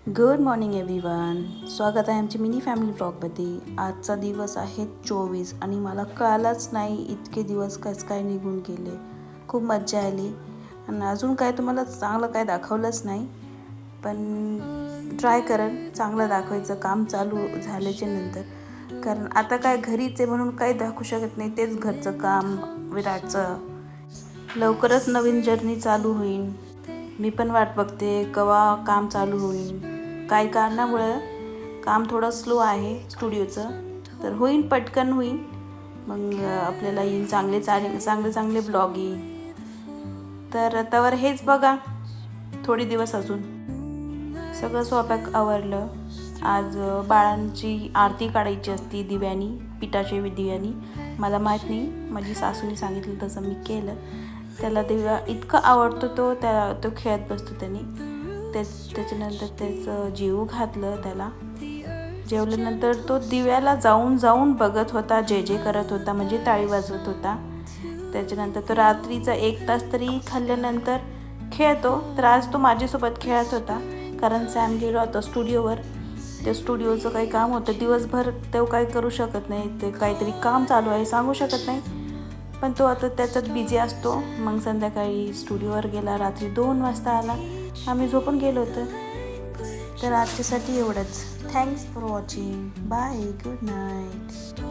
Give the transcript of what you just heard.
Good morning everyone. स्वागत आहे आमच्या मिनी फॅमिली ब्लॉगमध्ये. आजचा दिवस आहे 24 आणि मला कळालंच नाही इतके दिवस कसं काय निघून गेले. खूप मजा आली आणि अजून काय तुम्हाला चांगलं काय दाखवलंच नाही, पण ट्राय करेन चांगलं दाखवायचं काम चालू झाल्याच्या नंतर. कारण आता काय घरीच आहे म्हणून काही दाखवू शकत नाही. तेच घरचं काम विराटचं. लवकरच नवीन जर्नी चालू होईल. मी पण वाट बघते केव्हा काम चालू होईल. काही कारणामुळं काम थोडं स्लो आहे स्टुडिओचं, तर होईल पटकन होईल. मग आपल्याला येईल चांगले ब्लॉग येईल. तर त्यावर हेच बघा थोडे दिवस अजून. सगळं स्वयंपाक आवरलं. आज बाळांची आरती काढायची असती दिव्यानी, पिठाच्या दिव्यानी. मला माहीत नाही, माझी सासूने सांगितलं तसं मी केलं. त्याला दिव्या इतकं आवडतो तो खेळत बसतो त्याने. त्याच्यानंतर त्याचं जेवू घातलं त्याला. जेवल्यानंतर तो दिव्याला जाऊन बघत होता, जे करत होता, म्हणजे टाळी वाजवत होता. त्याच्यानंतर तो रात्रीचा 1 तास तरी खाल्ल्यानंतर खेळतो. तर आज तो माझ्यासोबत खेळत होता, कारण सॅम गेलो होता स्टुडिओवर. त्या स्टुडिओचं काही काम होतं दिवसभर, तो काही करू शकत नाही. ते काहीतरी काम चालू आहे सांगू शकत नाही, पण तो आता त्याच्यात बिझी असतो. मग संध्याकाळी स्टुडिओवर गेला, रात्री 2 वाजता आला. आम्ही झोपून गेलो होतो. तर आजच्यासाठी एवढंच. Thanks for watching. Bye, good night.